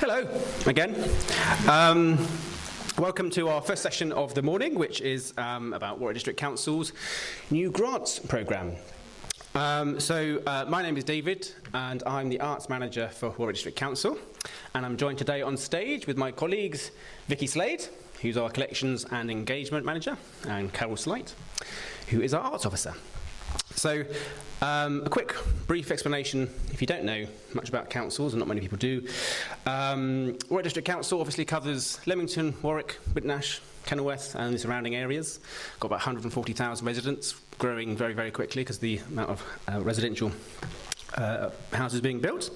Hello again. Welcome to our first session of the morning, which is about Warwick District Council's new grants programme. My name is David, and I'm the Arts Manager for Warwick District Council. And I'm joined today on stage with my colleagues, Vicki Slade, who's our Collections and Engagement Manager, and Carole, Sleight, who is our Arts Officer. So, a quick, brief explanation, if you don't know much about councils, and not many people do. Warwick District Council obviously covers Leamington, Warwick, Whitnash, Kenilworth and the surrounding areas. Got about 140,000 residents, growing very, very quickly because the amount of residential houses being built.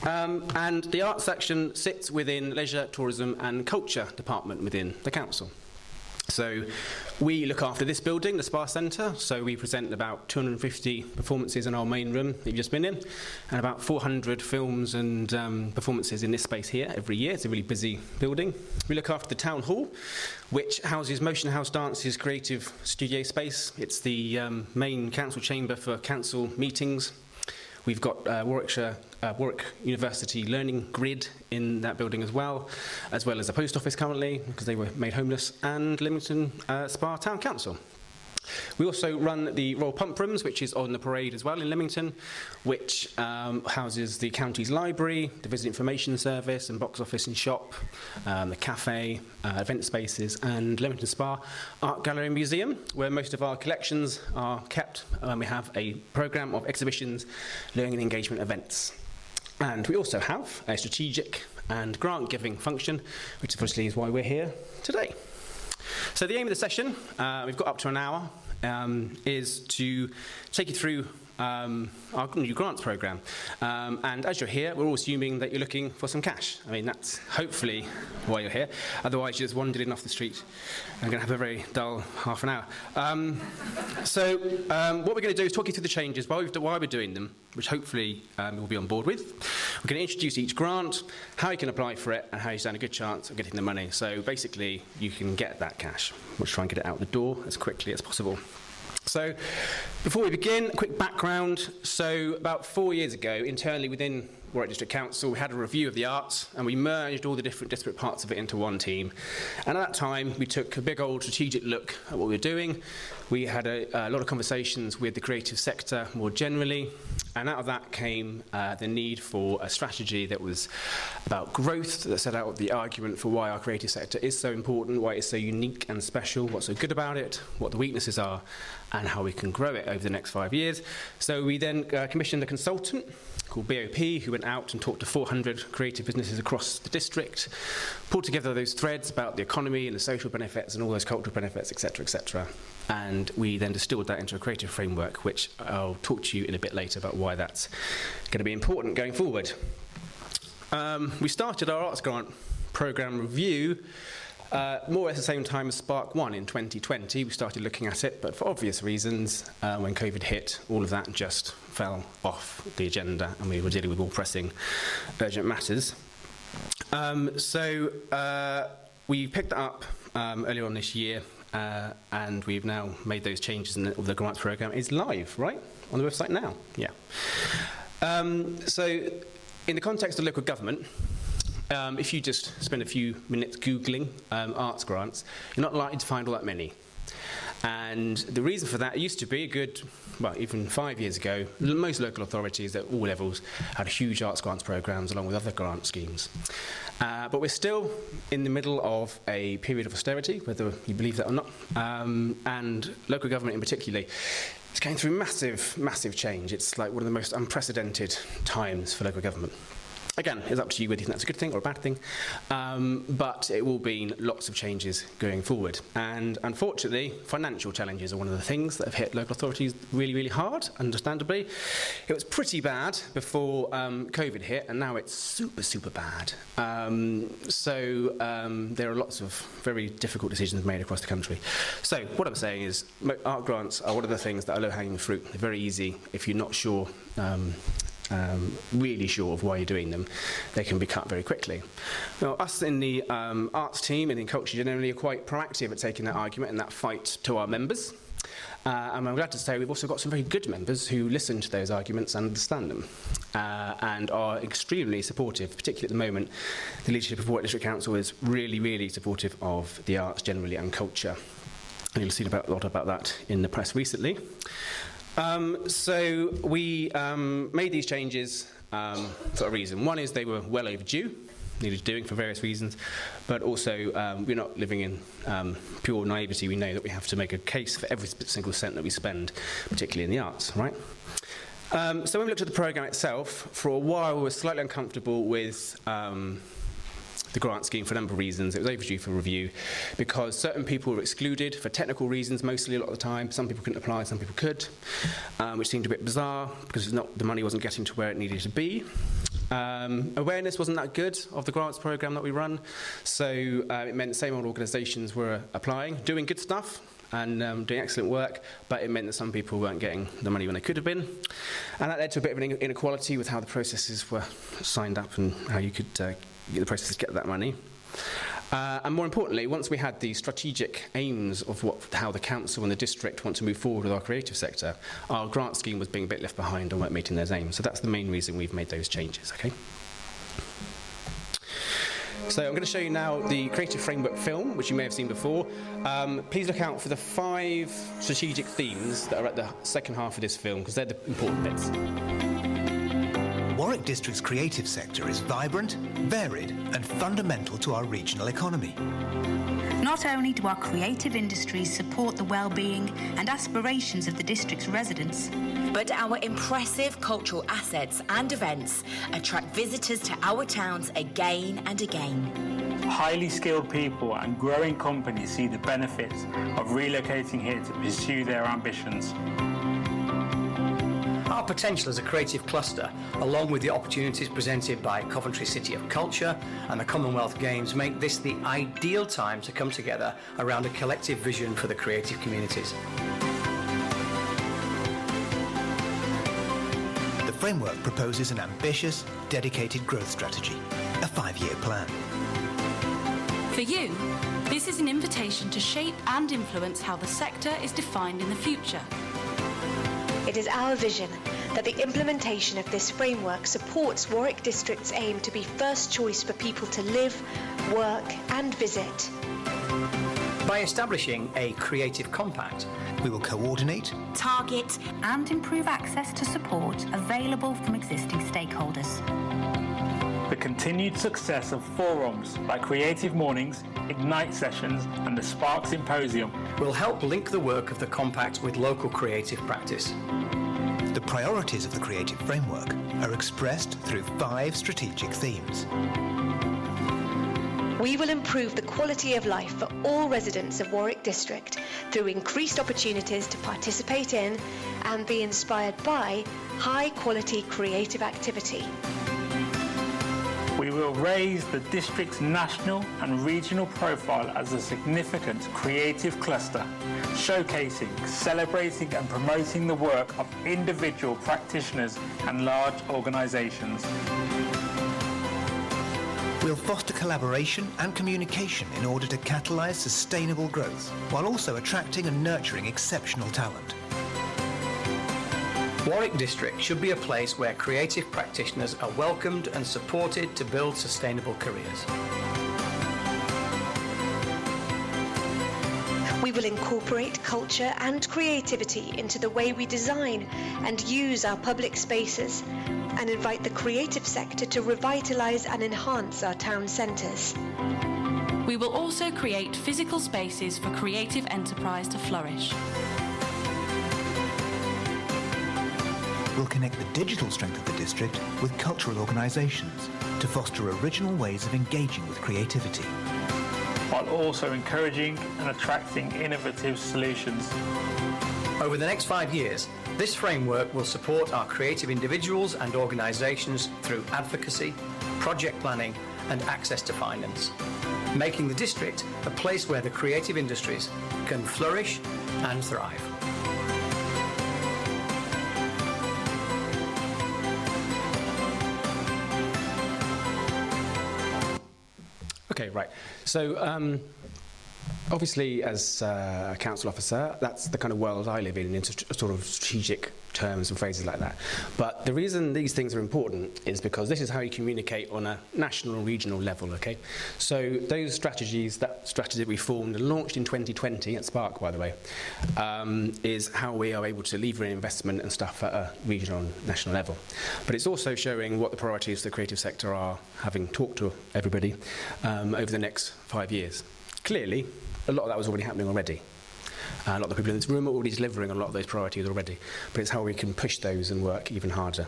And the arts section sits within Leisure, Tourism and Culture Department within the council. So we look after this building, the Spa Centre, so we present about 250 performances in our main room that you've just been in, and about 400 films and performances in this space here every year. It's a really busy building. We look after the Town Hall, which houses Motion House Dance's creative studio space. It's the main council chamber for council meetings. We've got Warwick University Learning Grid in that building as well as a post office currently, because they were made homeless, and Leamington Spa Town Council. We also run the Royal Pump Rooms, which is on the parade as well in Leamington, which houses the county's library, the Visit Information Service and box office and shop, the cafe, event spaces, and Leamington Spa Art Gallery and Museum, where most of our collections are kept. We have a programme of exhibitions, learning and engagement events. And we also have a strategic and grant-giving function, which obviously is why we're here today. So the aim of the session, we've got up to an hour, is to take you through our new grants programme. And as you're here, we're all assuming that you're looking for some cash. I mean, that's hopefully why you're here. Otherwise, you just wandered in off the street. I'm going to have a very dull half an hour. What we're going to do is talk you through the changes why we're doing them, which hopefully you'll be on board with. We're going to introduce each grant, how you can apply for it, and how you stand a good chance of getting the money. So basically, you can get that cash. We'll try and get it out the door as quickly as possible. So, before we begin, a quick background. So, about 4 years ago, internally within Warwick District Council, we had a review of the arts, and we merged all the different disparate parts of it into one team. And at that time, we took a big old strategic look at what we were doing. We had a lot of conversations with the creative sector more generally, and out of that came the need for a strategy that was about growth, that set out the argument for why our creative sector is so important, why it's so unique and special, what's so good about it, what the weaknesses are, and how we can grow it over the next 5 years. So we then commissioned a consultant called BOP, who went out and talked to 400 creative businesses across the district, pulled together those threads about the economy and the social benefits and all those cultural benefits, etc., etc. And we then distilled that into a creative framework, which I'll talk to you in a bit later about why that's going to be important going forward. We started our arts grant programme review more or less the same time as Spark 1 in 2020. We started looking at it, but for obvious reasons, when COVID hit, all of that just fell off the agenda, and we were dealing with more pressing, urgent matters. We picked that up earlier on this year, and we've now made those changes, and the grants programme is live, right, on the website now? Yeah. So, in the context of local government, if you just spend a few minutes Googling arts grants, you're not likely to find all that many. And the reason for that, it used to be even 5 years ago, most local authorities at all levels had huge arts grants programmes along with other grant schemes. But we're still in the middle of a period of austerity, whether you believe that or not, and local government in particular is going through massive, massive change. It's like one of the most unprecedented times for local government. Again, it's up to you whether you think that's a good thing or a bad thing, but it will mean lots of changes going forward. And unfortunately, financial challenges are one of the things that have hit local authorities really, really hard, understandably. It was pretty bad before COVID hit, and now it's super, super bad. There are lots of very difficult decisions made across the country. So what I'm saying is art grants are one of the things that are low-hanging fruit. They're very easy if you're not sure really sure of why you're doing them, they can be cut very quickly. Now, us in the arts team and in culture generally are quite proactive at taking that argument and that fight to our members. And I'm glad to say we've also got some very good members who listen to those arguments and understand them, and are extremely supportive, particularly at the moment. The leadership of Warwick District Council is really, really supportive of the arts generally and culture. And you'll see a lot about that in the press recently. So we made these changes for a reason. One is they were well overdue, needed doing for various reasons, but also we're not living in pure naivety. We know that we have to make a case for every single cent that we spend, particularly in the arts, right? So when we looked at the programme itself, for a while we were slightly uncomfortable with the grant scheme for a number of reasons. It was overdue for review because certain people were excluded for technical reasons, mostly a lot of the time. Some people couldn't apply, some people could, which seemed a bit bizarre because the money wasn't getting to where it needed to be. Awareness wasn't that good of the grants programme that we run, so it meant the same old organisations were applying, doing good stuff and doing excellent work, but it meant that some people weren't getting the money when they could have been. And that led to a bit of an inequality with how the processes were signed up and how you could the process to get that money. And more importantly, once we had the strategic aims of how the council and the district want to move forward with our creative sector, our grant scheme was being a bit left behind and weren't meeting those aims. So that's the main reason we've made those changes, okay? So I'm going to show you now the creative framework film, which you may have seen before. Please look out for the 5 strategic themes that are at the second half of this film, because they're the important bits. Warwick District's creative sector is vibrant, varied and fundamental to our regional economy. Not only do our creative industries support the well-being and aspirations of the district's residents, but our impressive cultural assets and events attract visitors to our towns again and again. Highly skilled people and growing companies see the benefits of relocating here to pursue their ambitions. Our potential as a creative cluster, along with the opportunities presented by Coventry City of Culture and the Commonwealth Games, make this the ideal time to come together around a collective vision for the creative communities. The framework proposes an ambitious, dedicated growth strategy, a 5-year plan. For you, this is an invitation to shape and influence how the sector is defined in the future. It is our vision that the implementation of this framework supports Warwick District's aim to be first choice for people to live, work and visit. By establishing a creative compact, we will coordinate, target and improve access to support available from existing stakeholders. The continued success of forums like Creative Mornings, Ignite Sessions and the Spark Symposium will help link the work of the compact with local creative practice. The priorities of the creative framework are expressed through 5 strategic themes. We will improve the quality of life for all residents of Warwick District through increased opportunities to participate in and be inspired by high-quality creative activity. We will raise the district's national and regional profile as a significant creative cluster, showcasing, celebrating and promoting the work of individual practitioners and large organisations. We'll foster collaboration and communication in order to catalyse sustainable growth, while also attracting and nurturing exceptional talent. Warwick District should be a place where creative practitioners are welcomed and supported to build sustainable careers. We will incorporate culture and creativity into the way we design and use our public spaces and invite the creative sector to revitalise and enhance our town centres. We will also create physical spaces for creative enterprise to flourish. We'll connect the digital strength of the district with cultural organisations to foster original ways of engaging with creativity, while also encouraging and attracting innovative solutions. Over the next 5 years, this framework will support our creative individuals and organisations through advocacy, project planning and access to finance, making the district a place where the creative industries can flourish and thrive. Okay, right. So Obviously, as a council officer, that's the kind of world I live in sort of strategic terms and phrases like that. But the reason these things are important is because this is how you communicate on a national and regional level, okay? So those strategies, that strategy that we formed and launched in 2020 at Spark, by the way, is how we are able to lever in investment and stuff at a regional and national level. But it's also showing what the priorities of the creative sector are, having talked to everybody, over the next 5 years. Clearly, a lot of that was already happening already. A lot of the people in this room are already delivering a lot of those priorities already, but it's how we can push those and work even harder.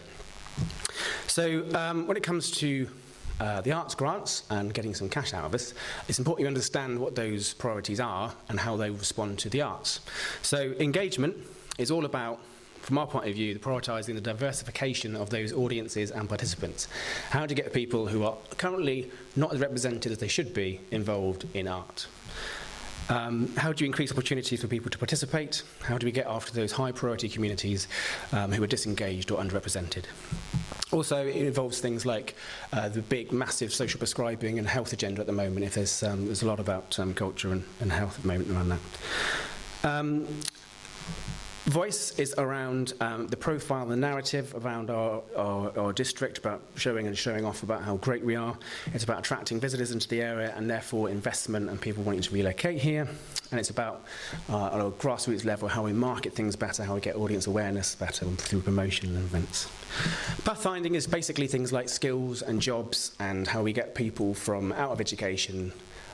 So when it comes to the arts grants and getting some cash out of us, it's important you understand what those priorities are and how they respond to the arts. So engagement is all about, from our point of view, prioritising the diversification of those audiences and participants. How to get people who are currently not as represented as they should be involved in art. How do you increase opportunities for people to participate? How do we get after those high priority communities who are disengaged or underrepresented? Also, it involves things like the big, massive social prescribing and health agenda at the moment. If there's a lot about culture and health at the moment around that. Voice is around the profile, the narrative around our district, about showing off about how great we are. It's about attracting visitors into the area and therefore investment and people wanting to relocate here. And it's about, on a grassroots level, how we market things better, how we get audience awareness better through promotion and events. Pathfinding is basically things like skills and jobs and how we get people from out of education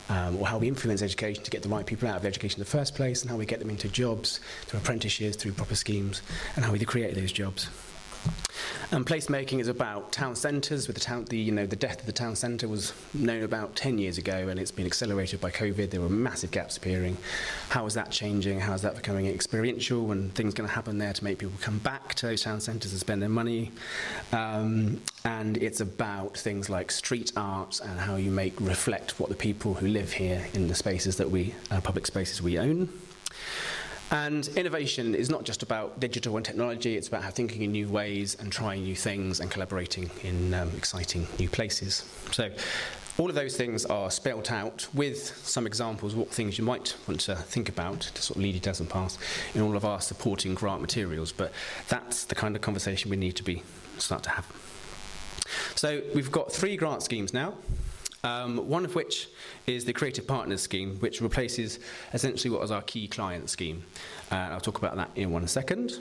or how we influence education to get the right people out of education in the first place, and how we get them into jobs through apprenticeships, through proper schemes, and how we create those jobs. And placemaking is about town centres. With the death of the town centre was known about 10 years ago, and it's been accelerated by COVID. There were massive gaps appearing. How is that changing? How is that becoming experiential? And things going to happen there to make people come back to those town centres and spend their money. And it's about things like street art and how you reflect what the people who live here in the spaces that public spaces we own. And innovation is not just about digital and technology, it's about how thinking in new ways and trying new things and collaborating in exciting new places. So all of those things are spelled out with some examples of what things you might want to think about to sort of lead you down some paths in all of our supporting grant materials. But that's the kind of conversation we need to start to have. So we've got 3 grant schemes now. One of which is the Creative Partners scheme, which replaces essentially what was our key client scheme. I'll talk about that in 1 second.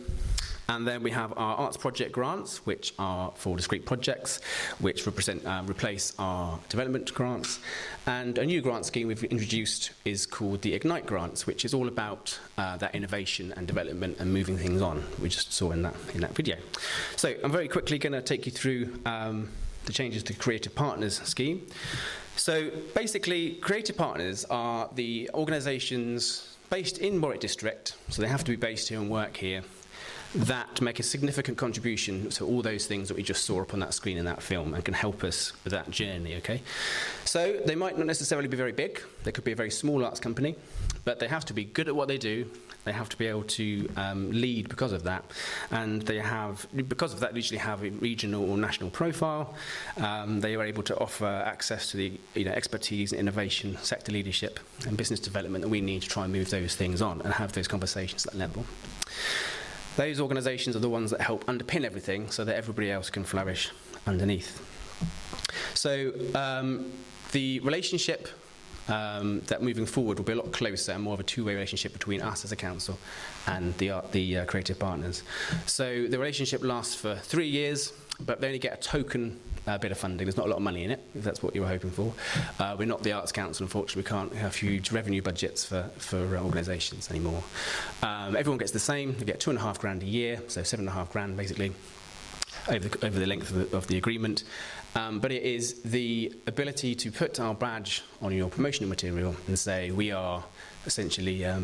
And then we have our arts project grants, which are for discrete projects, which replace our development grants. And a new grant scheme we've introduced is called the Ignite grants, which is all about that innovation and development and moving things on. We just saw in that video. So I'm very quickly going to take you through the changes to the Creative Partners scheme. So basically, Creative Partners are the organisations based in Warwick District, so they have to be based here and work here, that make a significant contribution to all those things that we just saw up on that screen in that film and can help us with that journey, okay? So they might not necessarily be very big. They could be a very small arts company, but they have to be good at what they do. They have to be able to lead because of that. And they have, because of that, they usually have a regional or national profile. They are able to offer access to the expertise, innovation, sector leadership, and business development that we need to try and move those things on and have those conversations at that level. Those organisations are the ones that help underpin everything so that everybody else can flourish underneath. So the relationship that moving forward will be a lot closer and more of a two-way relationship between us as a council and the creative partners. So the relationship lasts for 3 years, but they only get a token bit of funding. There's not a lot of money in it, if that's what you were hoping for. We're not the Arts Council, unfortunately. We can't have huge revenue budgets for organisations anymore. Everyone gets the same. They get £2,500 a year, so £7,500 basically, over the length of the agreement. But it is the ability to put our badge on your promotional material and say we are essentially a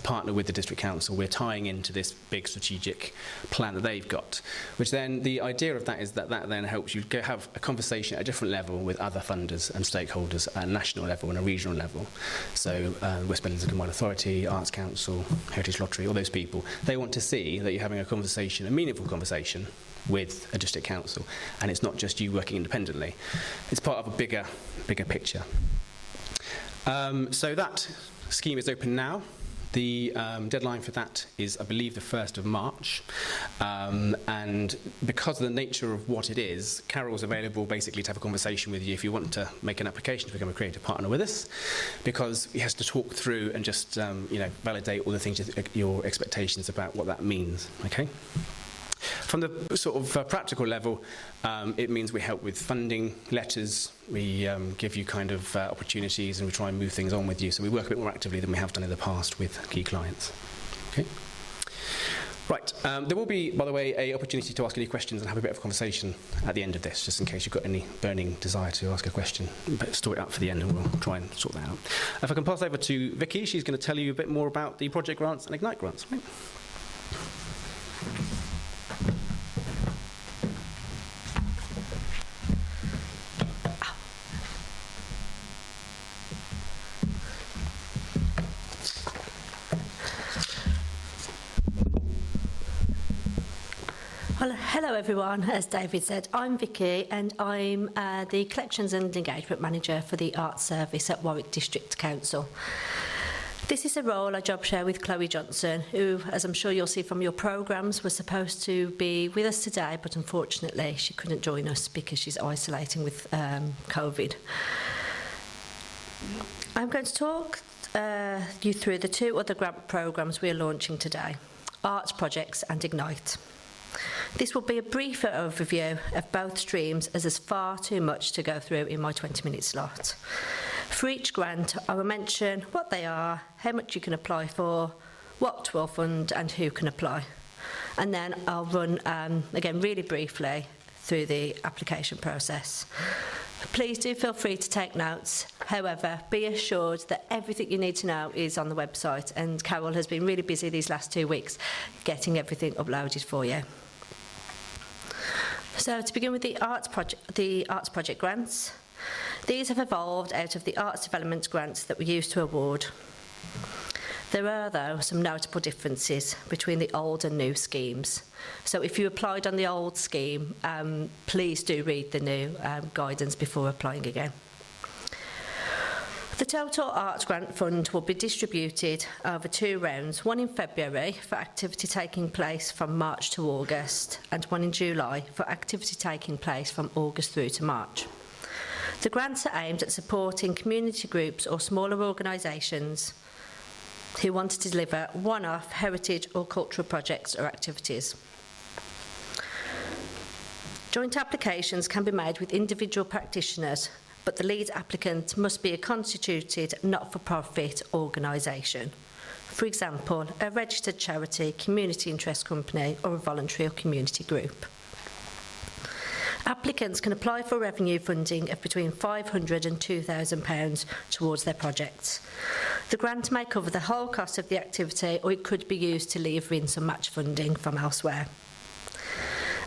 partner with the district council. We're tying into this big strategic plan that they've got, which then the idea of that is that then helps you go have a conversation at a different level with other funders and stakeholders at a national level and a regional level. So West Midlands Combined Authority, Arts Council, Heritage Lottery, all those people, they want to see that you're having a conversation, a meaningful conversation with a district council, and it's not just you working independently. It's part of a bigger picture. So that scheme is open now. The deadline for that is, I believe, the 1st of March. And because of the nature of what it is, Carole's available basically to have a conversation with you if you want to make an application to become a creative partner with us, because he has to talk through and just validate all the things, your expectations about what that means. Okay. From the sort of practical level, it means we help with funding letters, we give you kind of opportunities, and we try and move things on with you. So we work a bit more actively than we have done in the past with key clients. Okay. Right, there will be, by the way, an opportunity to ask any questions and have a bit of a conversation at the end of this, just in case you've got any burning desire to ask a question. But store it up for the end and we'll try and sort that out. If I can pass over to Vicki, she's going to tell you a bit more about the project grants and Ignite grants. Right? Well, hello everyone. As David said, I'm Vicki and I'm the Collections and Engagement Manager for the Arts Service at Warwick District Council. This is a role I job share with Chloe Johnson, who, as I'm sure you'll see from your programmes, was supposed to be with us today, but unfortunately she couldn't join us because she's isolating with COVID. I'm going to talk you through the two other grant programmes we're launching today, Arts Projects and Ignite. This will be a briefer overview of both streams, as there's far too much to go through in my 20-minute slot. For each grant, I will mention what they are, how much you can apply for, what we'll fund and who can apply. And then I'll run, again really briefly, through the application process. Please do feel free to take notes. However, be assured that everything you need to know is on the website, and Carole has been really busy these last 2 weeks getting everything uploaded for you. So to begin with the Arts Project grants, these have evolved out of the Arts Development grants that we used to award. There are, though, some notable differences between the old and new schemes. So if you applied on the old scheme, please do read the new guidance before applying again. The total Arts Grant Fund will be distributed over 2 rounds, one in February for activity taking place from March to August, and one in July for activity taking place from August through to March. The grants are aimed at supporting community groups or smaller organisations who want to deliver one-off heritage or cultural projects or activities. Joint applications can be made with individual practitioners, but the lead applicant must be a constituted not-for-profit organisation. For example, a registered charity, community interest company or a voluntary or community group. Applicants can apply for revenue funding of between £500 and £2,000 towards their projects. The grant may cover the whole cost of the activity, or it could be used to lever in some match funding from elsewhere.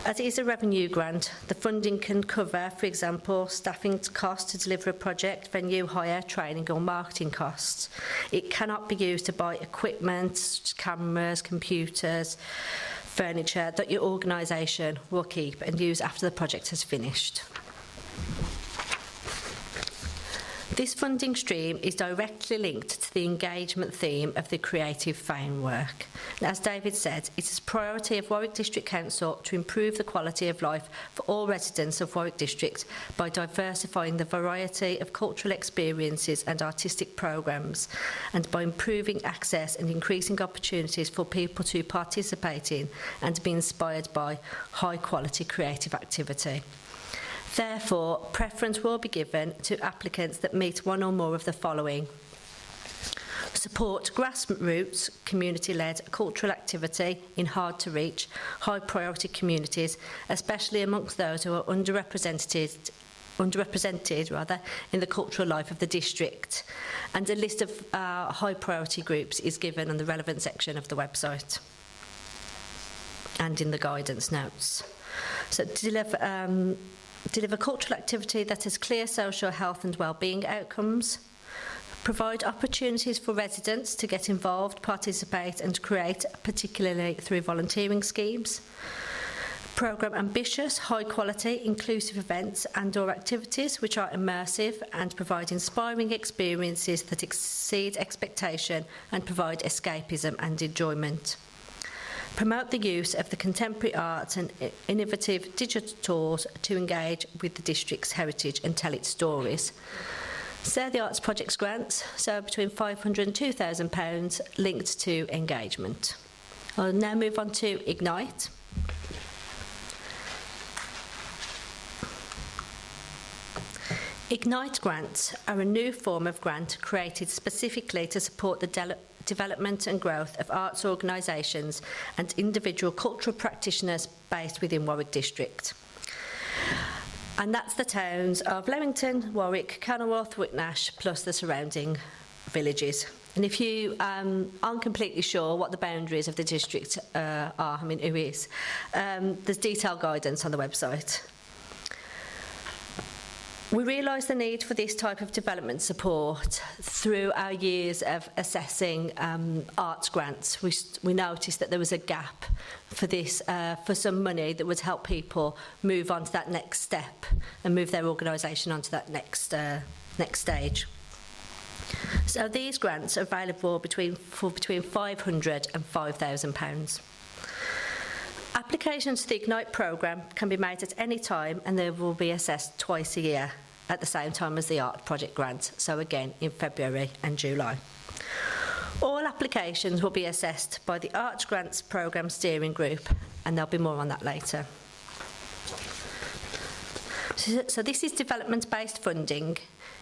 As it is a revenue grant, the funding can cover, for example, staffing costs to deliver a project, venue hire, training or marketing costs. It cannot be used to buy equipment, cameras, computers, furniture that your organisation will keep and use after the project has finished. This funding stream is directly linked to the engagement theme of the creative framework. And as David said, it is a priority of Warwick District Council to improve the quality of life for all residents of Warwick District by diversifying the variety of cultural experiences and artistic programmes, and by improving access and increasing opportunities for people to participate in and be inspired by high-quality creative activity. Therefore, preference will be given to applicants that meet one or more of the following: support grassroots, community-led cultural activity in hard-to-reach, high-priority communities, especially amongst those who are underrepresented in the cultural life of the district. And a list of high-priority groups is given on the relevant section of the website and in the guidance notes. So deliver cultural activity that has clear social, health and wellbeing outcomes. Provide opportunities for residents to get involved, participate and create, particularly through volunteering schemes. Programme ambitious, high-quality, inclusive events and/or activities which are immersive and provide inspiring experiences that exceed expectation and provide escapism and enjoyment. Promote the use of the contemporary arts and innovative digital tools to engage with the district's heritage and tell its stories. So the Arts Projects grants, so between £500 and £2,000 linked to engagement. I'll now move on to Ignite. Ignite grants are a new form of grant created specifically to support the development and growth of arts organisations and individual cultural practitioners based within Warwick District. And that's the towns of Leamington, Warwick, Kenilworth, Whitnash, plus the surrounding villages. And if you aren't completely sure what the boundaries of the district are, I mean, who is, there's detailed guidance on the website. We realised the need for this type of development support through our years of assessing arts grants. We noticed that there was a gap for this, for some money that would help people move on to that next step and move their organisation onto that next stage. So these grants are available for between £500 and £5,000. Applications to the Ignite programme can be made at any time and they will be assessed twice a year at the same time as the Art Project grant, so again in February and July. All applications will be assessed by the Arts Grants Programme Steering Group, and there'll be more on that later. So this is development-based funding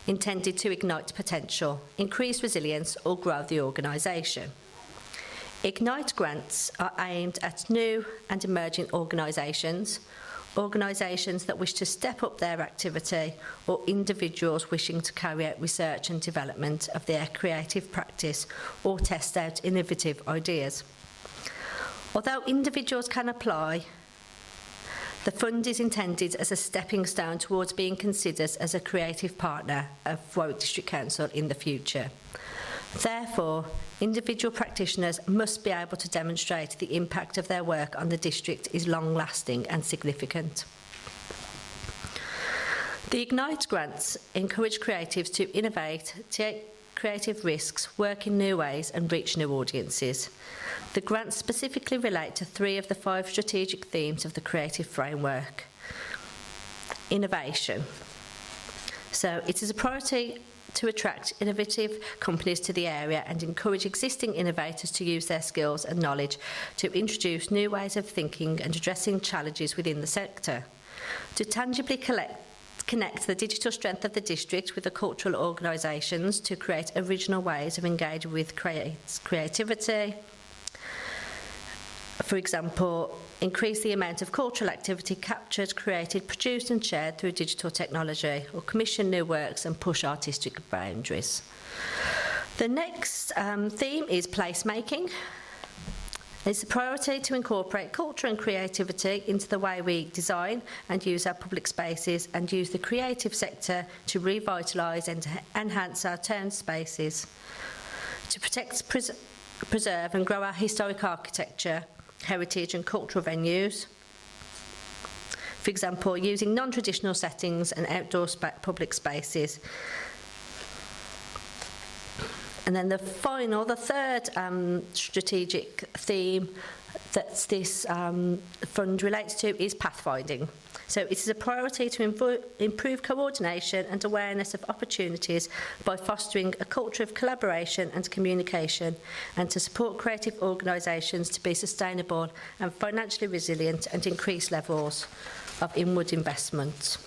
intended to ignite potential, increase resilience or grow the organisation. Ignite grants are aimed at new and emerging organisations that wish to step up their activity, or individuals wishing to carry out research and development of their creative practice or test out innovative ideas. Although individuals can apply, the fund is intended as a stepping stone towards being considered as a creative partner of Warwick District Council in the future. Therefore, individual practitioners must be able to demonstrate the impact of their work on the district is long-lasting and significant. The Ignite grants encourage creatives to innovate, take creative risks, work in new ways and reach new audiences. The grants specifically relate to 3 of the 5 strategic themes of the creative framework. Innovation. So it is a priority to attract innovative companies to the area and encourage existing innovators to use their skills and knowledge to introduce new ways of thinking and addressing challenges within the sector. To tangibly connect the digital strength of the district with the cultural organisations to create original ways of engaging with creativity. For example, increase the amount of cultural activity captured, created, produced and shared through digital technology, or commission new works and push artistic boundaries. The next theme is placemaking. It's a priority to incorporate culture and creativity into the way we design and use our public spaces and use the creative sector to revitalise and enhance our town spaces, to protect, preserve and grow our historic architecture, heritage and cultural venues. For example, using non-traditional settings and outdoor public spaces. And then the third strategic theme that this fund relates to is pathfinding. So it is a priority to improve coordination and awareness of opportunities by fostering a culture of collaboration and communication, and to support creative organisations to be sustainable and financially resilient and increase levels of inward investment.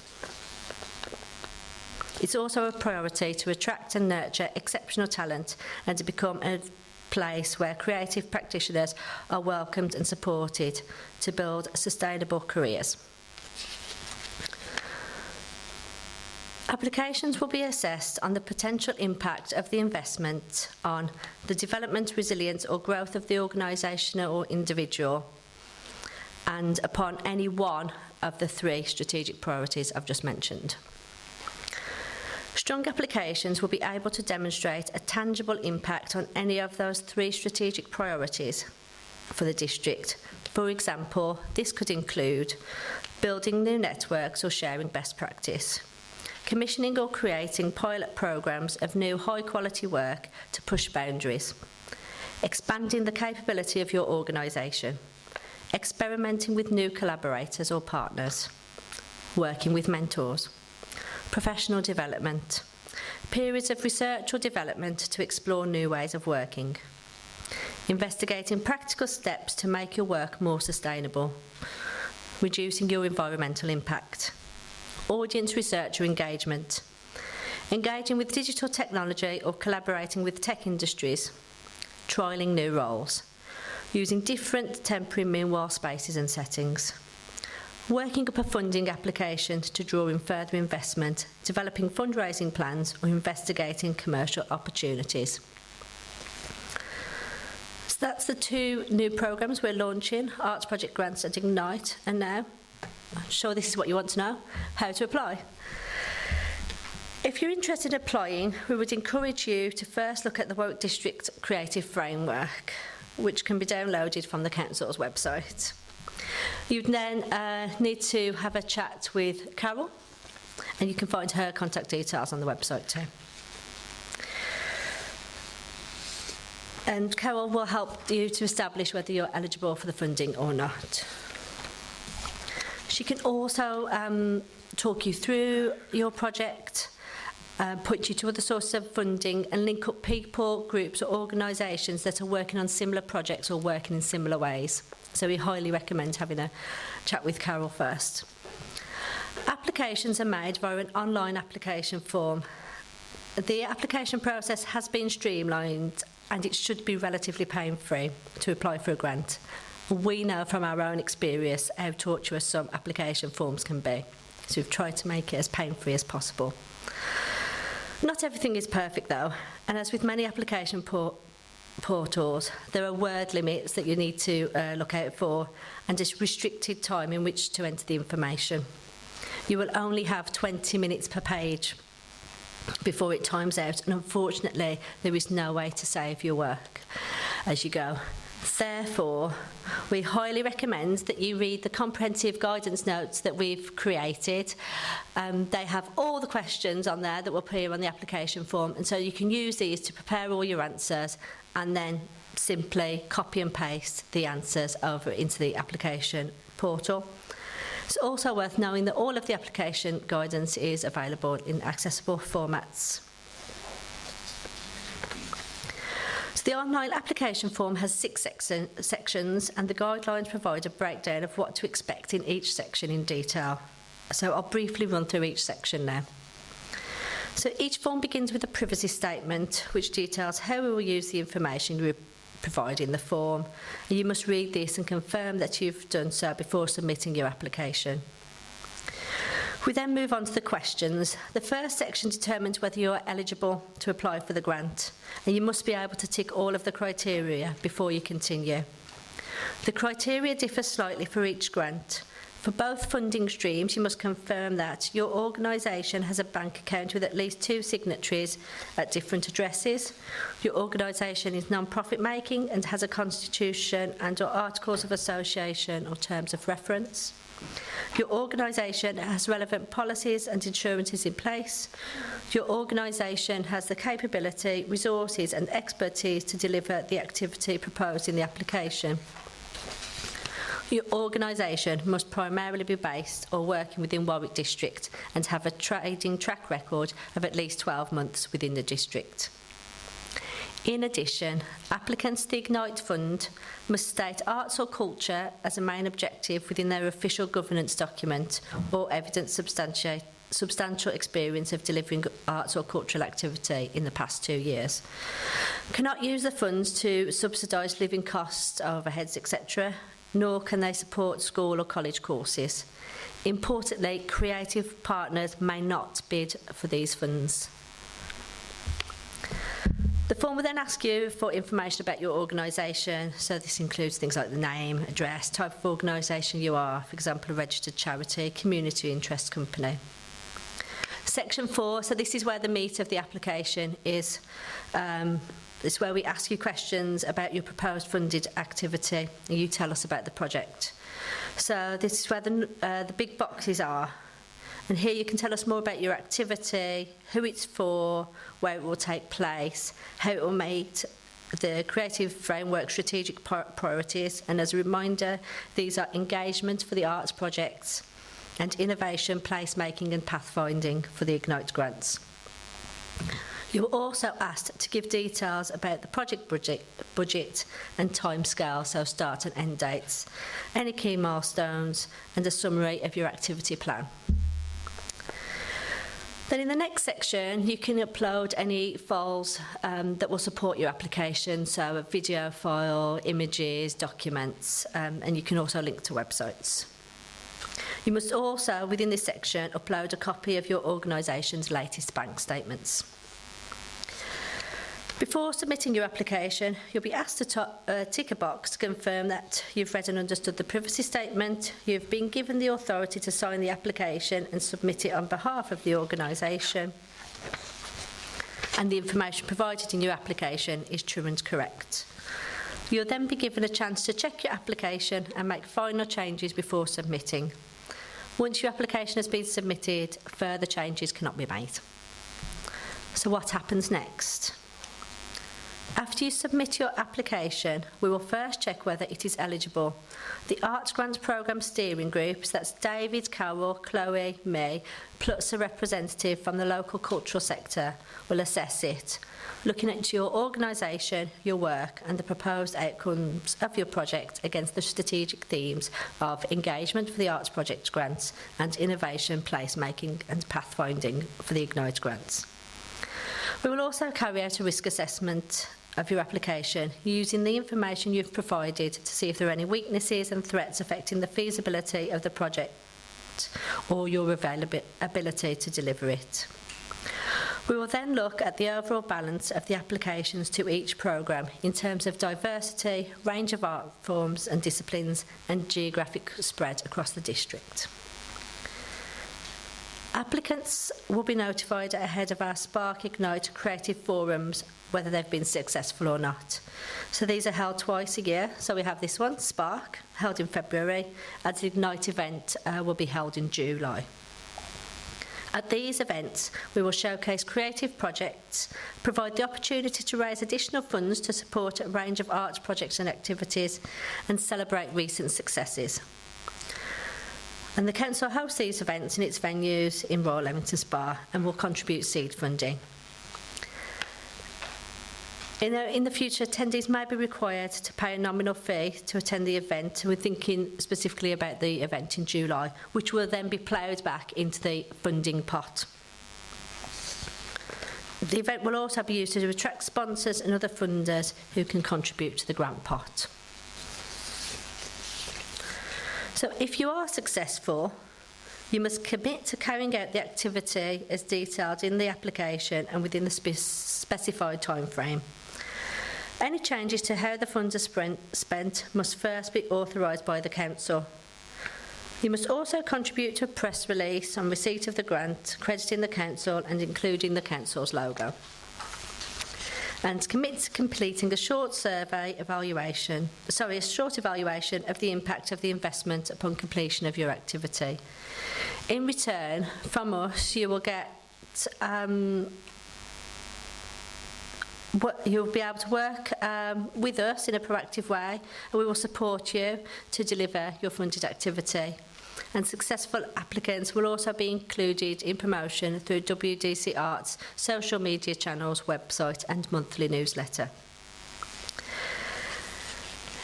It's also a priority to attract and nurture exceptional talent and to become a place where creative practitioners are welcomed and supported to build sustainable careers. Applications will be assessed on the potential impact of the investment on the development, resilience or growth of the organisation or individual, and upon any one of the 3 strategic priorities I've just mentioned. Strong applications will be able to demonstrate a tangible impact on any of those 3 strategic priorities for the district, For example, this could include building new networks or sharing best practice, commissioning or creating pilot programs of new high-quality work to push boundaries, expanding the capability of your organisation, experimenting with new collaborators or partners, working with mentors, professional development, periods of research or development to explore new ways of working, investigating practical steps to make your work more sustainable, reducing your environmental impact, audience research or engagement, engaging with digital technology or collaborating with tech industries, trialling new roles, using different temporary meanwhile spaces and settings, working up a funding application to draw in further investment, developing fundraising plans or investigating commercial opportunities. So that's the two new programmes we're launching, Arts Project Grants and Ignite, and now, I'm sure this is what you want to know, how to apply. If you're interested in applying, we would encourage you to first look at the Warwick District Creative Framework, which can be downloaded from the Council's website. You'd then need to have a chat with Carole, and you can find her contact details on the website too. And Carole will help you to establish whether you're eligible for the funding or not. She can also talk you through your project, point you to other sources of funding and link up people, groups or organisations that are working on similar projects or working in similar ways. So we highly recommend having a chat with Carole first. Applications are made via an online application form. The application process has been streamlined and it should be relatively pain-free to apply for a grant. We know from our own experience how tortuous some application forms can be. So we've tried to make it as pain-free as possible. Not everything is perfect though, and as with many application portals, there are word limits that you need to look out for and a restricted time in which to enter the information. You will only have 20 minutes per page before it times out, and unfortunately there is no way to save your work as you go. Therefore, we highly recommend that you read the comprehensive guidance notes that we've created. They have all the questions on there that will appear on the application form, and so you can use these to prepare all your answers and then simply copy and paste the answers over into the application portal. It's also worth knowing that all of the application guidance is available in accessible formats. The online application form has 6 sections, and the guidelines provide a breakdown of what to expect in each section in detail. So I'll briefly run through each section now. So each form begins with a privacy statement, which details how we will use the information we provide in the form. And you must read this and confirm that you've done so before submitting your application. We then move on to the questions. The first section determines whether you are eligible to apply for the grant, and you must be able to tick all of the criteria before you continue. The criteria differ slightly for each grant. For both funding streams, you must confirm that your organisation has a bank account with at least 2 signatories at different addresses. Your organisation is non-profit making and has a constitution and/or articles of association or terms of reference. Your organisation has relevant policies and insurances in place. Your organisation has the capability, resources and expertise to deliver the activity proposed in the application. Your organisation must primarily be based or working within Warwick District and have a trading track record of at least 12 months within the district. In addition, applicants to the Ignite Fund must state arts or culture as a main objective within their official governance document or evidence substantial experience of delivering arts or cultural activity in the past 2 years. Cannot use the funds to subsidise living costs, overheads, etc., nor can they support school or college courses. Importantly, creative partners may not bid for these funds. The form will then ask you for information about your organisation, so this includes things like the name, address, type of organisation you are, for example, a registered charity, community interest company. Section 4, so this is where the meat of the application is. This is where we ask you questions about your proposed funded activity and you tell us about the project. So this is where the big boxes are. And here you can tell us more about your activity, who it's for, where it will take place, how it will meet the creative framework strategic priorities. And as a reminder, these are engagement for the arts projects and innovation, placemaking and pathfinding for the Ignite grants. You were also asked to give details about the project budget and timescale, so start and end dates, any key milestones and a summary of your activity plan. Then in the next section, you can upload any files that will support your application, so a video file, images, documents, and you can also link to websites. You must also, within this section, upload a copy of your organisation's latest bank statements. Before submitting your application, you'll be asked to tick a box to confirm that you've read and understood the privacy statement, you've been given the authority to sign the application and submit it on behalf of the organisation, and the information provided in your application is true and correct. You'll then be given a chance to check your application and make final changes before submitting. Once your application has been submitted, further changes cannot be made. So what happens next? After you submit your application, we will first check whether it is eligible. The Arts Grants Programme Steering Groups, that's David, Carole, Chloe, me, plus a representative from the local cultural sector, will assess it, looking at your organisation, your work and the proposed outcomes of your project against the strategic themes of engagement for the arts project grants and innovation, placemaking and pathfinding for the Ignite grants. We will also carry out a risk assessment of your application using the information you've provided to see if there are any weaknesses and threats affecting the feasibility of the project or your ability to deliver it. We will then look at the overall balance of the applications to each programme in terms of diversity, range of art forms and disciplines and geographic spread across the district. Applicants will be notified ahead of our Spark Ignite creative forums whether they've been successful or not. So these are held twice a year. So we have this one, Spark, held in February, and the Ignite event will be held in July. At these events, we will showcase creative projects, provide the opportunity to raise additional funds to support a range of arts projects and activities, and celebrate recent successes. And the Council hosts these events in its venues in Royal Leamington Spa and will contribute seed funding. In the future, attendees may be required to pay a nominal fee to attend the event. We're thinking specifically about the event in July, which will then be ploughed back into the funding pot. The event will also be used to attract sponsors and other funders who can contribute to the grant pot. So if you are successful, you must commit to carrying out the activity as detailed in the application and within the specified time frame. Any changes to how the funds are spent must first be authorised by the Council. You must also contribute to a press release on receipt of the grant, crediting the Council and including the Council's logo. And commit to completing a short evaluation of the impact of the investment upon completion of your activity. In return, from us, you will get you'll be able to work with us in a proactive way, and we will support you to deliver your funded activity. And successful applicants will also be included in promotion through WDC Arts social media channels, website and monthly newsletter.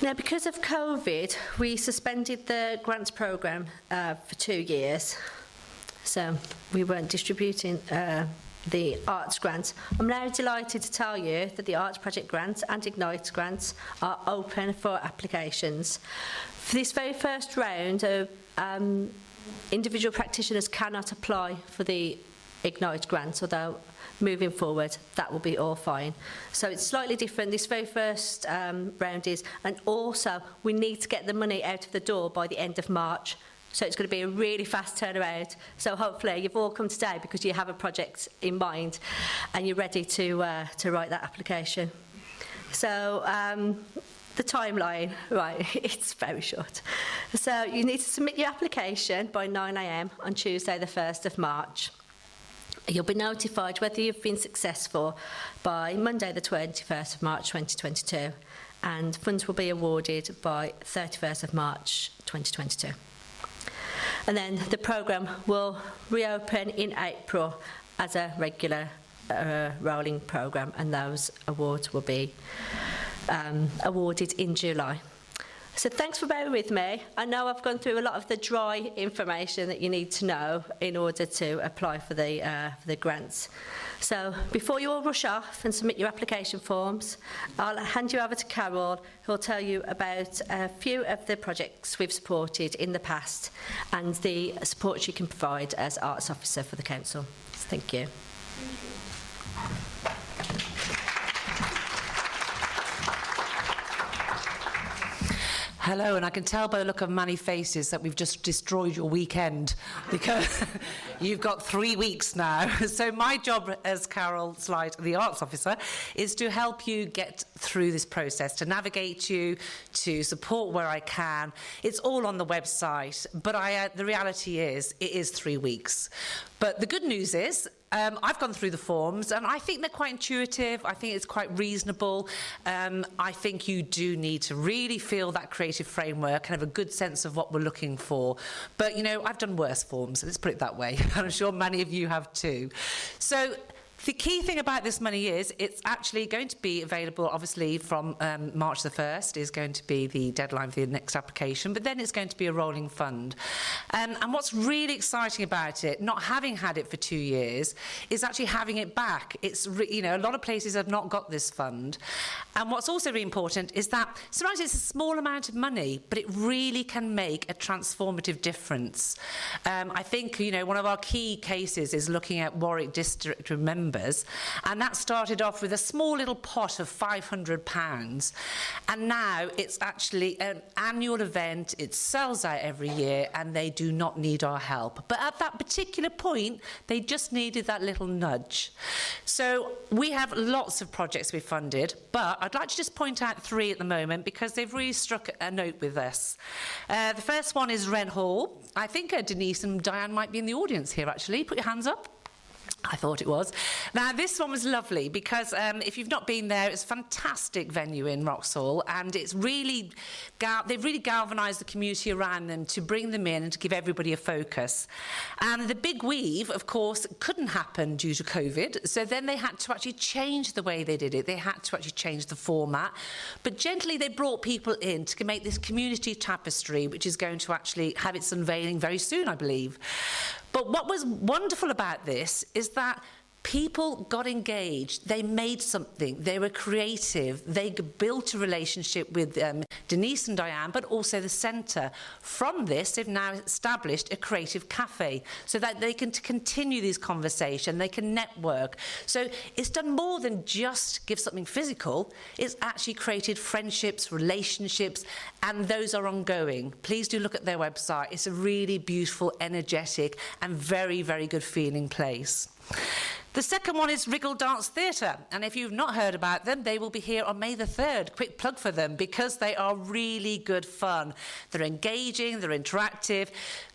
Now, because of COVID, we suspended the grants programme for 2 years, so we weren't distributing the arts grants. I'm now delighted to tell you that the arts project grants and Ignite grants are open for applications. For this very first round, individual practitioners cannot apply for the Ignite grants, although moving forward that will be all fine. So it's slightly different. This very first round is, and also we need to get the money out of the door by the end of March. So it's going to be a really fast turnaround. So hopefully you've all come today because you have a project in mind and you're ready to write that application. So the timeline, right, it's very short. So you need to submit your application by 9 a.m. on Tuesday the 1st of March. You'll be notified whether you've been successful by Monday the 21st of March 2022, and funds will be awarded by 31st of March 2022. And then the programme will reopen in April as a regular rolling programme, and those awards will be awarded in July. So thanks for bearing with me. I know I've gone through a lot of the dry information that you need to know in order to apply for the grants. So before you all rush off and submit your application forms, I'll hand you over to Carole, who will tell you about a few of the projects we've supported in the past and the support she can provide as Arts Officer for the Council. Thank you. Hello, and I can tell by the look of many faces that we've just destroyed your weekend because you've got 3 weeks now. So my job as Carole, Slade, the Arts Officer, is to help you get through this process, to navigate you, to support where I can. It's all on the website, but the reality is it is 3 weeks. But the good news is I've gone through the forms and I think they're quite intuitive. I think it's quite reasonable. I think you do need to really feel that creative framework and have a good sense of what we're looking for. But, you know, I've done worse forms, let's put it that way. And I'm sure many of you have too. So the key thing about this money is it's actually going to be available, obviously, from March the 1st is going to be the deadline for the next application, but then it's going to be a rolling fund. And what's really exciting about it, not having had it for 2 years, is actually having it back. It's, you know, a lot of places have not got this fund. And what's also really important is that sometimes it's a small amount of money, but it really can make a transformative difference. I think, you know, one of our key cases is looking at Warwick District Remember, and that started off with a small little pot of £500, and now it's actually an annual event. It sells out every year and they do not need our help, but at that particular point they just needed that little nudge. So we have lots of projects we've funded, but I'd like to just point out 3 at the moment because they've really struck a note with us. The first one is Wren Hall. I think Denise and Diane might be in the audience here actually. Put your hands up. I thought it was. Now, this one was lovely because if you've not been there, it's a fantastic venue in Wroxhall, and it's really they've really galvanised the community around them to bring them in and to give everybody a focus. And the big weave, of course, couldn't happen due to COVID, so then they had to actually change the way they did it. They had to actually change the format, but gently they brought people in to make this community tapestry, which is going to actually have its unveiling very soon, I believe. But what was wonderful about this is that people got engaged, they made something, they were creative, they built a relationship with Denise and Diane, but also the centre. From this, they've now established a creative cafe so that they can continue these conversations, they can network. So it's done more than just give something physical, it's actually created friendships, relationships, and those are ongoing. Please do look at their website. It's a really beautiful, energetic, and very, very good feeling place. The second one is Wriggle Dance Theatre, and if you've not heard about them, they will be here on May the 3rd. Quick plug for them, because they are really good fun. They're engaging, they're interactive.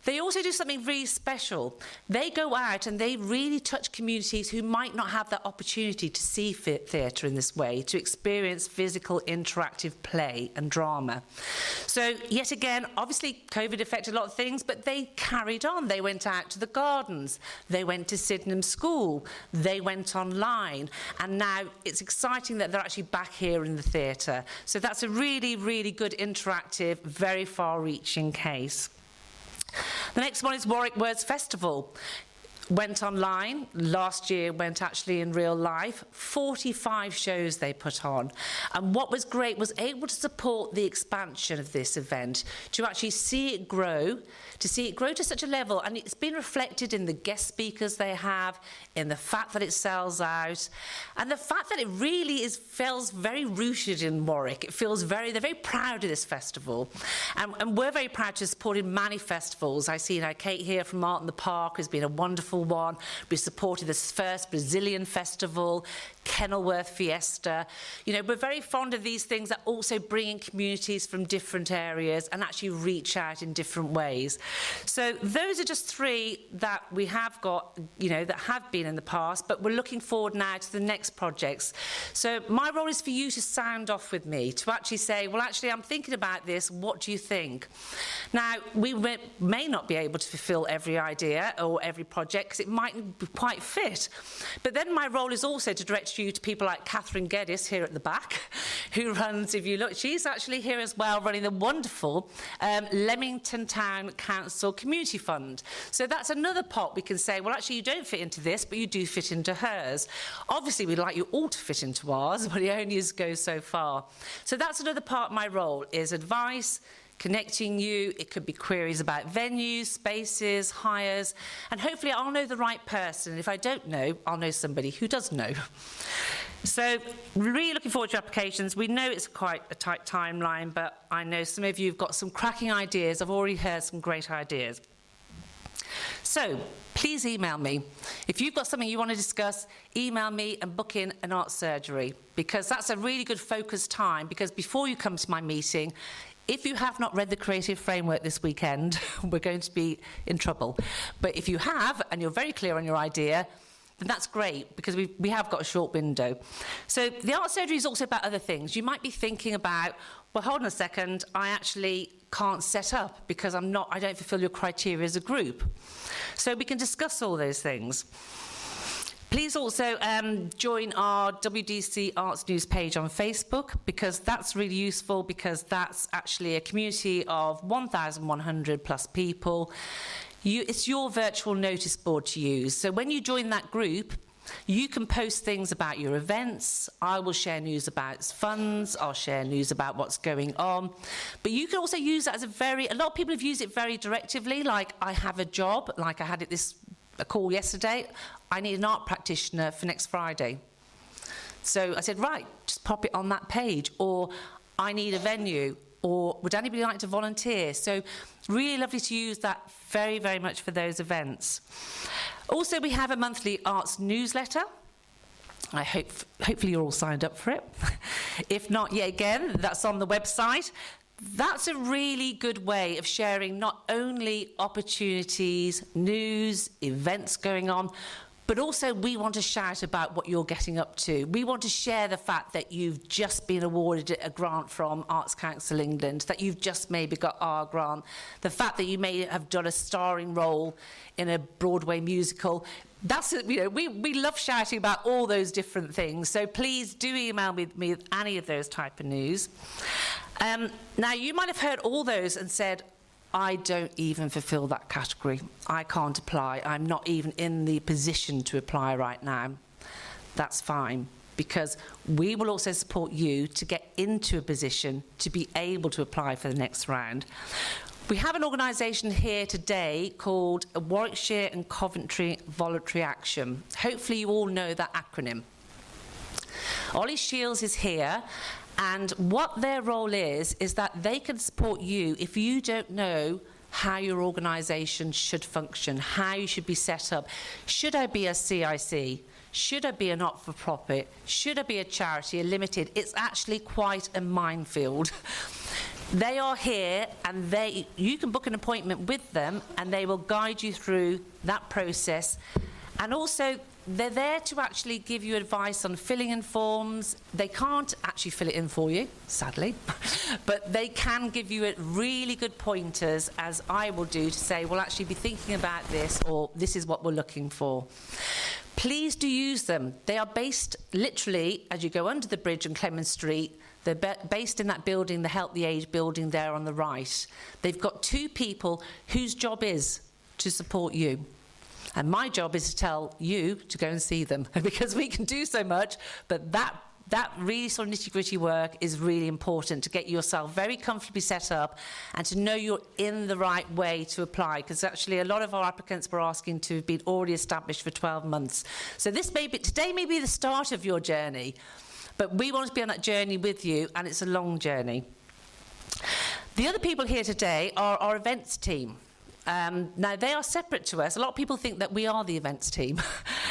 They also do something really special. They go out and they really touch communities who might not have that opportunity to see theatre in this way, to experience physical, interactive play and drama. So, yet again, obviously COVID affected a lot of things, but they carried on. They went out to the gardens, they went to Sydenham School, they went online, and now it's exciting that they're actually back here in the theatre. So that's a really, really good, interactive, very far-reaching case. The next one is Warwick Words Festival. Went online, last year went actually in real life, 45 shows they put on. And what was great was able to support the expansion of this event, to actually see it grow, to such a level, and it's been reflected in the guest speakers they have, in the fact that it sells out, and the fact that it really feels very rooted in Warwick. It feels they're very proud of this festival. And we're very proud to have supported many festivals. I see Kate here from Art in the Park has been a wonderful successful one. We supported the first Brazilian festival, Kenilworth Fiesta. You know, we're very fond of these things that also bring in communities from different areas and actually reach out in different ways. So those are just 3 that we have got, you know, that have been in the past, but we're looking forward now to the next projects. So my role is for you to sound off with me, to actually say, well, actually, I'm thinking about this, what do you think? Now, we may not be able to fulfil every idea or every project because it mightn't be quite fit. But then my role is also to direct you to people like Catherine Geddes here at the back, who runs, if you look, she's actually here as well, running the wonderful Leamington Town Council Community Fund. So that's another pot we can say, well, actually, you don't fit into this, but you do fit into hers. Obviously, we'd like you all to fit into ours, but it only goes so far. So that's another part of my role, is advice, connecting you. It could be queries about venues, spaces, hires, and hopefully I'll know the right person. If I don't know, I'll know somebody who does know. So really looking forward to your applications. We know it's quite a tight timeline, but I know some of you have got some cracking ideas. I've already heard some great ideas. So please email me. If you've got something you want to discuss, email me and book in an art surgery, because that's a really good focused time, because before you come to my meeting, if you have not read the creative framework this weekend, we're going to be in trouble. But if you have, and you're very clear on your idea, then that's great, because we have got a short window. So the art surgery is also about other things. You might be thinking about, well, hold on a second, I actually can't set up because I don't fulfill your criteria as a group. So we can discuss all those things. Please also join our WDC Arts News page on Facebook, because that's really useful, because that's actually a community of 1,100 plus people. It's your virtual notice board to use. So when you join that group, you can post things about your events. I will share news about funds. I'll share news about what's going on. But you can also use that as a lot of people have used it very directively, like I have a job, like I had a call yesterday. I need an art practitioner for next Friday. So I said, right, just pop it on that page. Or I need a venue. Or would anybody like to volunteer? So really lovely to use that very, very much for those events. Also, we have a monthly arts newsletter. Hopefully you're all signed up for it. If not, yet again, that's on the website. That's a really good way of sharing not only opportunities, news, events going on, but also we want to shout about what you're getting up to. We want to share the fact that you've just been awarded a grant from Arts Council England, that you've just maybe got our grant, the fact that you may have done a starring role in a Broadway musical. That's, we love shouting about all those different things. So please do email me with any of those type of news. Now, you might have heard all those and said, I don't even fulfil that category. I can't apply. I'm not even in the position to apply right now. That's fine, because we will also support you to get into a position to be able to apply for the next round. We have an organisation here today called Warwickshire and Coventry Voluntary Action. Hopefully you all know that acronym. Ollie Shields is here. And what their role is that they can support you if you don't know how your organisation should function, how you should be set up. Should I be a CIC? Should I be a not-for-profit? Should I be a charity, a limited? It's actually quite a minefield. They are here, and you can book an appointment with them, and they will guide you through that process. And also, they're there to actually give you advice on filling in forms. They can't actually fill it in for you, sadly, but they can give you really good pointers, as I will do, to say, well, actually be thinking about this, or this is what we're looking for. Please do use them. They are based literally as you go under the bridge on Clement Street. They're based in that building, the Help the Aged building there on the right. They've got 2 people whose job is to support you. And my job is to tell you to go and see them, because we can do so much, but that really sort of nitty-gritty work is really important, to get yourself very comfortably set up and to know you're in the right way to apply, because actually a lot of our applicants were asking to be already established for 12 months. So today may be the start of your journey, but we want to be on that journey with you, and it's a long journey. The other people here today are our events team. Now, they are separate to us. A lot of people think that we are the events team,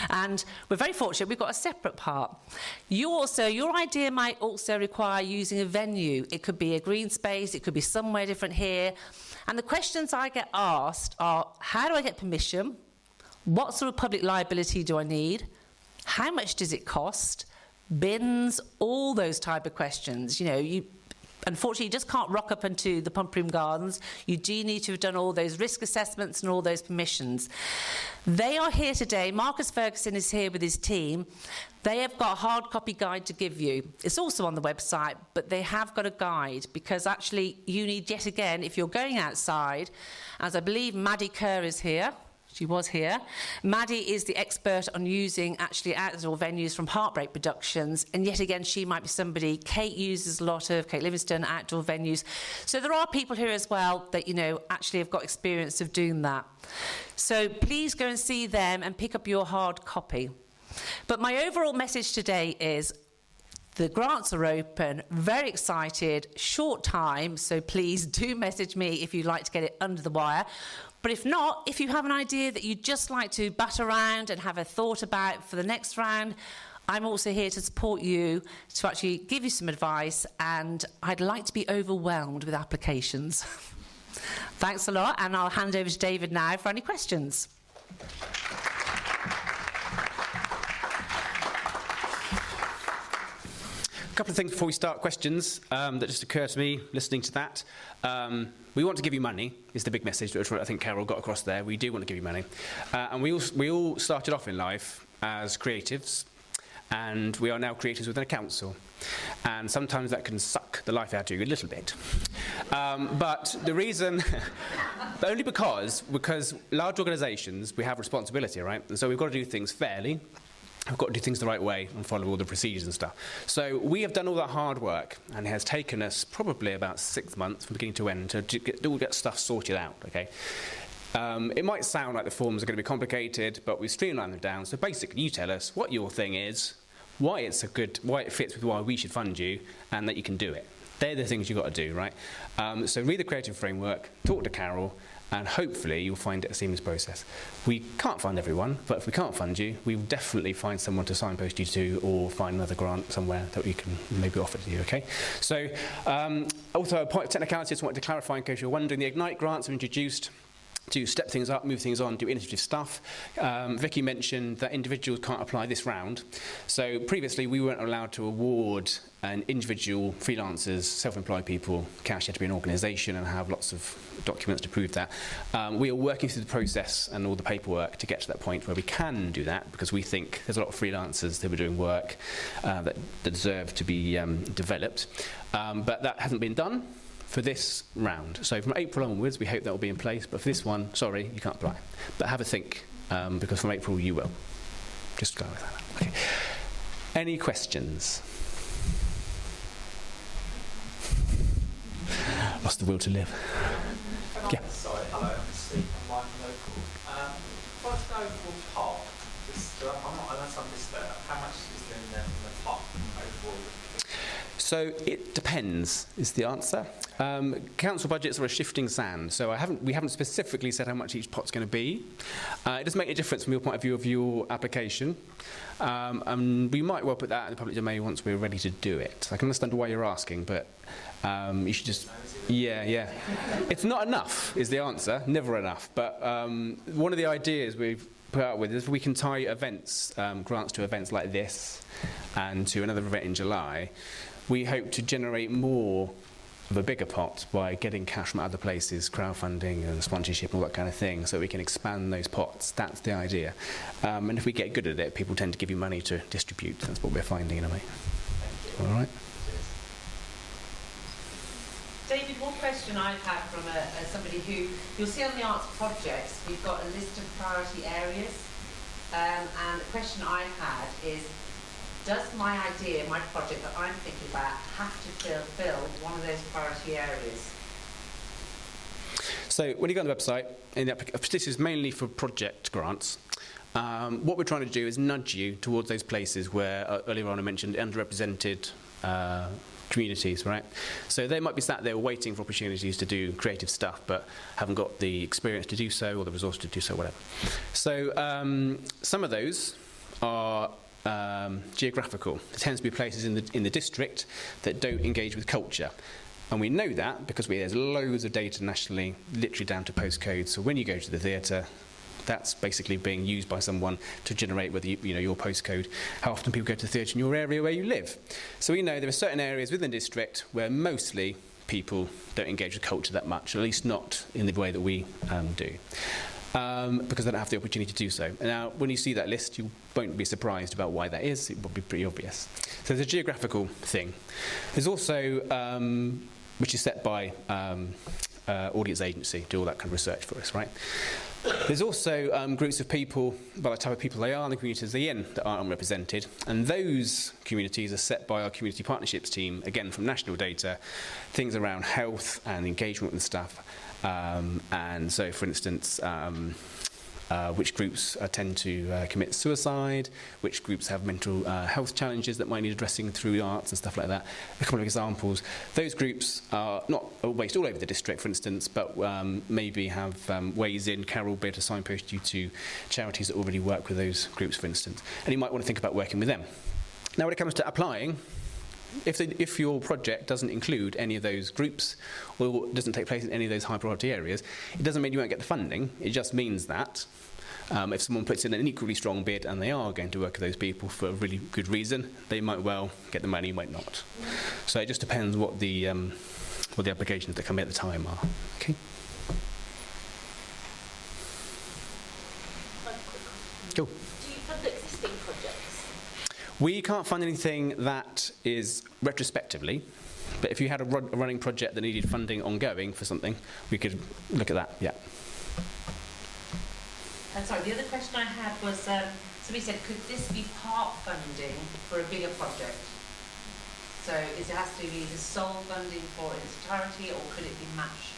and we're very fortunate we've got a separate part. Your idea might also require using a venue. It could be a green space, it could be somewhere different here. And the questions I get asked are, how do I get permission? What sort of public liability do I need? How much does it cost? Bins, all those type of questions. You know, unfortunately, you just can't rock up into the Pump Room Gardens. You do need to have done all those risk assessments and all those permissions. They are here today. Marcus Ferguson is here with his team. They have got a hard copy guide to give you. It's also on the website, but they have got a guide because actually you need, yet again, if you're going outside, as I believe Maddie Kerr is here. She was here. Maddie is the expert on using actually outdoor venues from Heartbreak Productions, and yet again she might be somebody. Kate uses a lot of, Kate Livingston, outdoor venues. So there are people here as well that, you know, actually have got experience of doing that. So please go and see them and pick up your hard copy. But my overall message today is the grants are open, very excited, short time, so please do message me if you'd like to get it under the wire. But if not, if you have an idea that you'd just like to bat around and have a thought about for the next round, I'm also here to support you, to actually give you some advice, and I'd like to be overwhelmed with applications. Thanks a lot, and I'll hand over to David now for any questions. A couple of things before we start questions that just occur to me listening to that. We want to give you money is the big message which I think Carole got across there. We do want to give you money. And we all started off in life as creatives, and we are now creatives within a council. And sometimes that can suck the life out of you a little bit. But the reason, only because large organisations, we have responsibility, right? And so we've got to do things fairly. We've got to do things the right way and follow all the procedures and stuff. So we have done all that hard work, and it has taken us probably about 6 months from beginning to end to get stuff sorted out, okay? It might sound like the forms are going to be complicated, but we've streamlined them down. So basically, you tell us what your thing is, why it fits with why we should fund you, and that you can do it. They're the things you've got to do, right? So read the creative framework, talk to Carole, and hopefully you'll find it a seamless process. We can't fund everyone, but if we can't fund you, we will definitely find someone to signpost you to, or find another grant somewhere that we can maybe offer to you, okay? So, also a point of technicality, I just wanted to clarify in case you're wondering, the Ignite grants are introduced to step things up, move things on, do innovative stuff. Vicki mentioned that individuals can't apply this round. So previously we weren't allowed to award an individual freelancers, self-employed people, cash. You had to be an organisation and have lots of documents to prove that. We are working through the process and all the paperwork to get to that point where we can do that, because we think there's a lot of freelancers that are doing work that deserve to be developed. But that hasn't been done for this round. So from April onwards, we hope that will be in place. But for this one, sorry, you can't apply. But have a think, because from April you will. Just go with that. Okay. Any questions? Lost the will to live. Yeah. Sorry, hello, I'm Steve. I'm Mike Local. If I was to go for pop, unless I missed that, how much is in there from the pop overall? So it depends, is the answer. Council budgets are a shifting sand, so we haven't specifically said how much each pot's going to be. It does make a difference from your point of view of your application. And we might well put that in the public domain once we're ready to do it. I can understand why you're asking, but you should just... Yeah. It's not enough, is the answer. Never enough. But one of the ideas we've put out with is we can tie events, grants to events like this and to another event in July. We hope to generate more of a bigger pot by getting cash from other places, crowdfunding and sponsorship and all that kind of thing, so we can expand those pots. That's the idea. And if we get good at it, people tend to give you money to distribute. That's what we're finding in a way. All right. David, one question I've had from somebody who, you'll see on the arts projects, we've got a list of priority areas. And the question I've had is, does my idea, my project that I'm thinking about, have to fill one of those priority areas? So when you go on the website, this is mainly for project grants. What we're trying to do is nudge you towards those places where, earlier on I mentioned, underrepresented communities, right? So they might be sat there waiting for opportunities to do creative stuff, but haven't got the experience to do so or the resource to do so, whatever. So some of those are geographical. There tends to be places in the district that don't engage with culture. And we know that because there's loads of data nationally, literally down to postcodes. So when you go to the theatre, that's basically being used by someone to generate whether your postcode, how often people go to the theatre in your area where you live. So we know there are certain areas within the district where mostly people don't engage with culture that much, at least not in the way that we do. Because they don't have the opportunity to do so. Now, when you see that list, you won't be surprised about why that is. It will be pretty obvious. So there's a geographical thing. There's also, which is set by audience agency, do all that kind of research for us, right? There's also groups of people, by the type of people they are, and the communities they're in, that aren't represented. And those communities are set by our community partnerships team, again from national data, things around health and engagement and stuff. And so, for instance, which groups tend to commit suicide, which groups have mental health challenges that might need addressing through arts and stuff like that. A couple of examples. Those groups are not based all over the district, for instance, but maybe have ways in. Carole will be able to signpost you to charities that already work with those groups, for instance. And you might want to think about working with them. Now, when it comes to applying, if your project doesn't include any of those groups or doesn't take place in any of those high priority areas, it doesn't mean you won't get the funding. It just means that if someone puts in an equally strong bid and they are going to work with those people for a really good reason, they might well get the money, might not. So it just depends what the applications that come in at the time are. Okay. Cool. Do you fund existing projects? We can't fund anything that is retrospectively, but if you had a running project that needed funding ongoing for something, we could look at that, yeah. Sorry, the other question I had was, somebody said, could this be part funding for a bigger project? So it has to be the sole funding for its entirety, or could it be matched?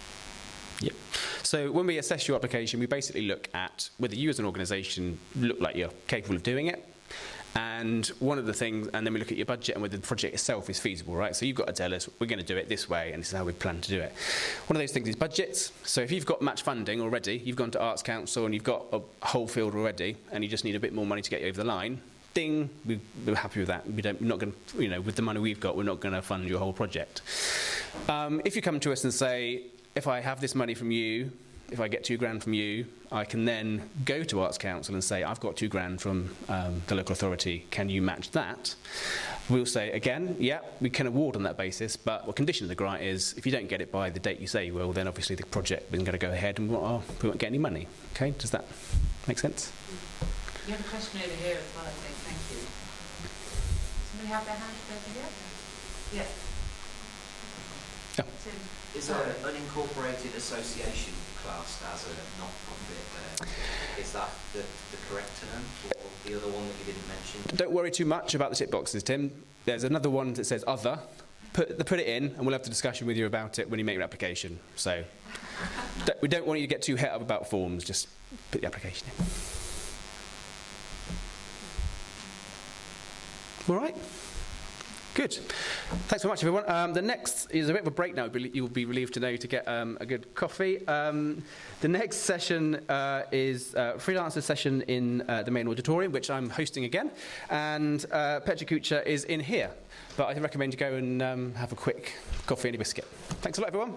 Yep. So when we assess your application, we basically look at whether you as an organisation look like you're capable of doing it. And one of the things, and then we look at your budget and whether the project itself is feasible, right? So you've got to tell us, we're going to do it this way, and this is how we plan to do it. One of those things is budgets. So if you've got match funding already, you've gone to Arts Council and you've got a whole field already, and you just need a bit more money to get you over the line, ding, we're happy with that. We're not going to, with the money we've got, we're not going to fund your whole project. If you come to us and say, if I have this money from you, if I get £2,000 from you, I can then go to Arts Council and say, I've got £2,000 from the local authority, can you match that? We'll say, again, yeah, we can award on that basis, but what condition of the grant is, if you don't get it by the date you say you will, then obviously the project isn't going to go ahead and we won't get any money. Okay, does that make sense? You have a question over here as well, I think. Thank you. Somebody have their hand over here? Yeah. Yeah. Tim. Is there an unincorporated association classed as a not-profit? Is that the correct term, or the other one that you didn't mention? Don't worry too much about the tick boxes, Tim. There's another one that says other. Put it in, and we'll have the discussion with you about it when you make your application. So we don't want you to get too het up about forms. Just put the application in. All right. Good. Thanks very much, everyone. The next is a bit of a break now. You'll be relieved to know to get a good coffee. The next session is a freelancer session in the main auditorium, which I'm hosting again. And Petra Kucha is in here. But I recommend you go and have a quick coffee and a biscuit. Thanks a lot, everyone.